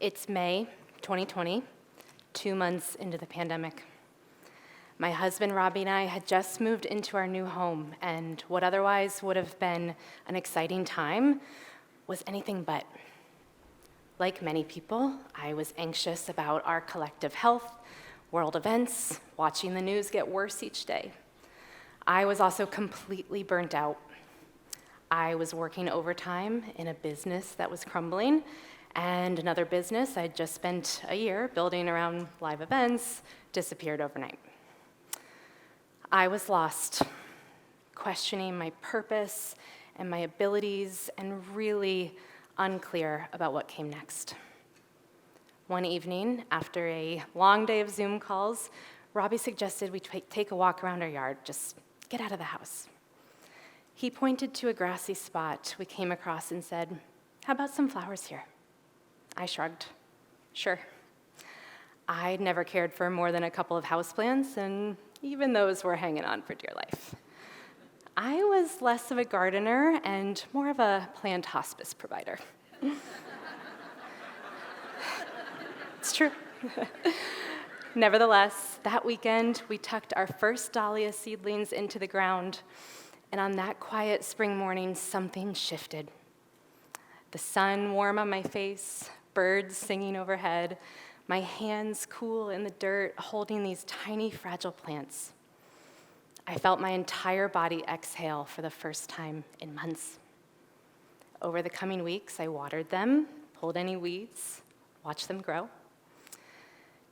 It's May 2020, 2 months into the pandemic. My husband, Robbie, and I had just moved into our new home, and what otherwise would have been an exciting time was anything but. Like many people, I was anxious about our collective health, world events, watching the news get worse each day. I was also completely burnt out. I was working overtime in a business that was crumbling, and another business I'd just spent a year building around live events disappeared overnight. I was lost, questioning my purpose and my abilities, and really unclear about what came next. One evening, after a long day of Zoom calls, Robbie suggested we take a walk around our yard, just get out of the house. He pointed to a grassy spot we came across and said, "How about some flowers here?" I shrugged. Sure. I'd never cared for more than a couple of houseplants, and even those were hanging on for dear life. I was less of a gardener and more of a planned hospice provider. It's true. Nevertheless, that weekend, we tucked our first dahlia seedlings into the ground, and on that quiet spring morning, something shifted. The sun warm on my face, birds singing overhead, my hands cool in the dirt, holding these tiny, fragile plants. I felt my entire body exhale for the first time in months. Over the coming weeks, I watered them, pulled any weeds, watched them grow.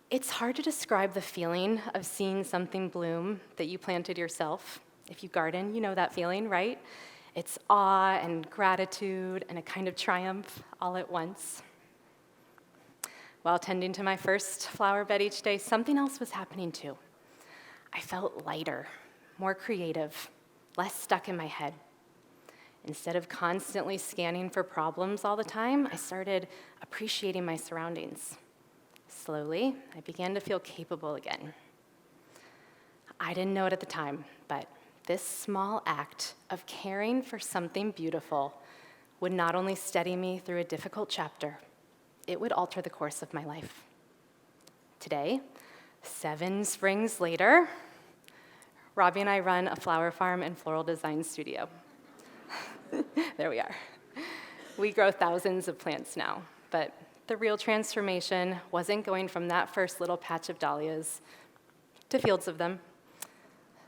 It's hard to describe the feeling of seeing something bloom that you planted yourself. If you garden, you know that feeling, right? It's awe and gratitude and a kind of triumph all at once. While tending to my first flower bed each day, something else was happening too. I felt lighter, more creative, less stuck in my head. Instead of constantly scanning for problems all the time, I started appreciating my surroundings. Slowly, I began to feel capable again. I didn't know it at the time, but this small act of caring for something beautiful would not only steady me through a difficult chapter, it would alter the course of my life. Today, 7 springs later, Robbie and I run a flower farm and floral design studio. There we are. We grow thousands of plants now, but the real transformation wasn't going from that first little patch of dahlias to fields of them.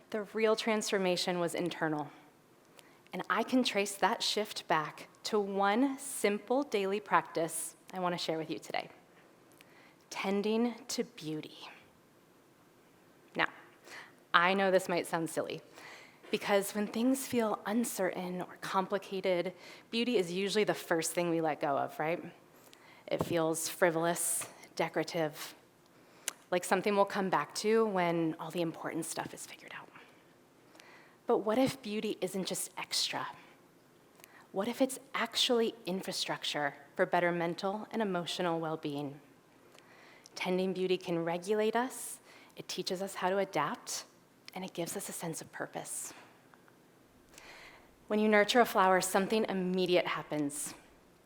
The real transformation was internal. And I can trace that shift back to one simple daily practice I want to share with you today: tending to beauty. Now, I know this might sound silly, because when things feel uncertain or complicated, beauty is usually the first thing we let go of, right? It feels frivolous, decorative, like something we'll come back to when all the important stuff is figured out. But what if beauty isn't just extra? What if it's actually infrastructure for better mental and emotional well-being? Tending beauty can regulate us, it teaches us how to adapt, and it gives us a sense of purpose. When you nurture a flower, something immediate happens.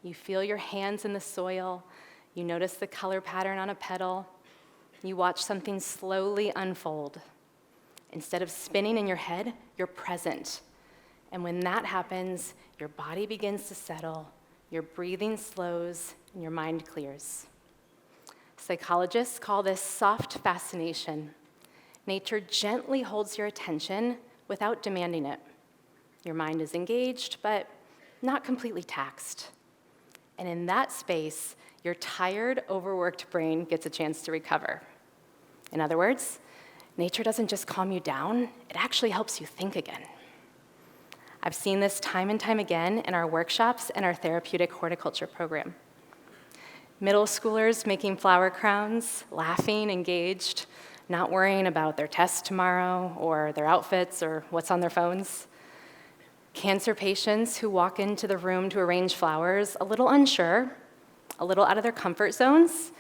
You feel your hands in the soil, you notice the color pattern on a petal, you watch something slowly unfold. Instead of spinning in your head, you're present. And when that happens, your body begins to settle, your breathing slows, and your mind clears. Psychologists call this soft fascination. Nature gently holds your attention without demanding it. Your mind is engaged, but not completely taxed. And in that space, your tired, overworked brain gets a chance to recover. In other words, nature doesn't just calm you down, it actually helps you think again. I've seen this time and time again in our workshops and our therapeutic horticulture program. Middle schoolers making flower crowns, laughing, engaged, not worrying about their test tomorrow or their outfits or what's on their phones. Cancer patients who walk into the room to arrange flowers a little unsure, a little out of their comfort zones,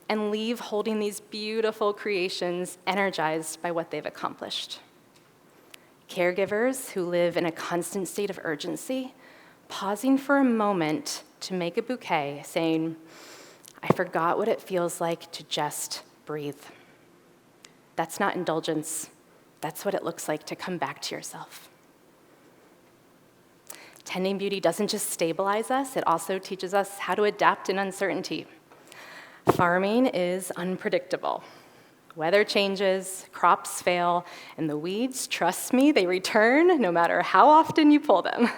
and leave holding these beautiful creations energized by what they've accomplished. Caregivers who live in a constant state of urgency, pausing for a moment to make a bouquet, saying, I forgot what it feels like to just breathe. That's not indulgence. That's what it looks like to come back to yourself. Tending beauty doesn't just stabilize us, it also teaches us how to adapt in uncertainty. Farming is unpredictable. Weather changes, crops fail, and the weeds, trust me, they return no matter how often you pull them.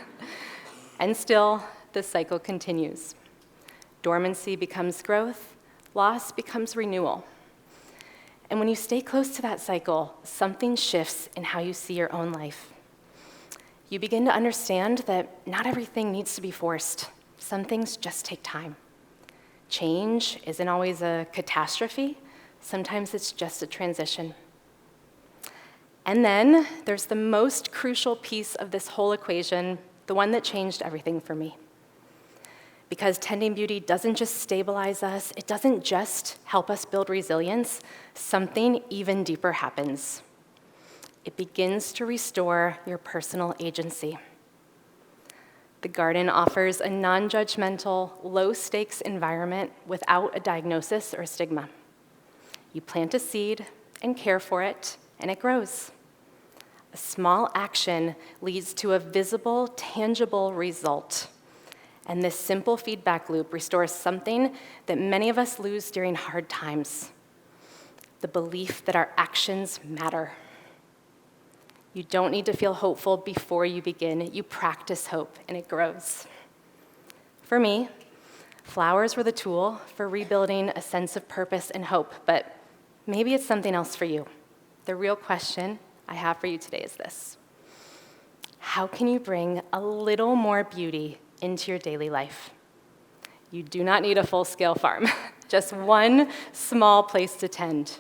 And still, the cycle continues. Dormancy becomes growth, loss becomes renewal. And when you stay close to that cycle, something shifts in how you see your own life. You begin to understand that not everything needs to be forced. Some things just take time. Change isn't always a catastrophe. Sometimes it's just a transition. And then there's the most crucial piece of this whole equation, the one that changed everything for me. Because tending beauty doesn't just stabilize us, it doesn't just help us build resilience, something even deeper happens. It begins to restore your personal agency. The garden offers a non-judgmental, low-stakes environment without a diagnosis or stigma. You plant a seed and care for it, and it grows. A small action leads to a visible, tangible result. And this simple feedback loop restores something that many of us lose during hard times: the belief that our actions matter. You don't need to feel hopeful before you begin. You practice hope, and it grows. For me, flowers were the tool for rebuilding a sense of purpose and hope, but maybe it's something else for you. The real question I have for you today is this: how can you bring a little more beauty into your daily life? You do not need a full-scale farm, just one small place to tend.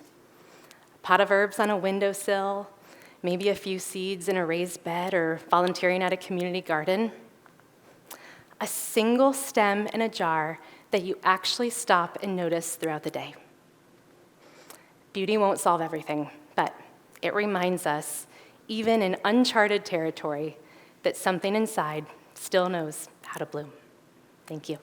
A pot of herbs on a windowsill, maybe a few seeds in a raised bed, or volunteering at a community garden. A single stem in a jar that you actually stop and notice throughout the day. Beauty won't solve everything, but it reminds us, even in uncharted territory, that something inside still knows how to bloom. Thank you.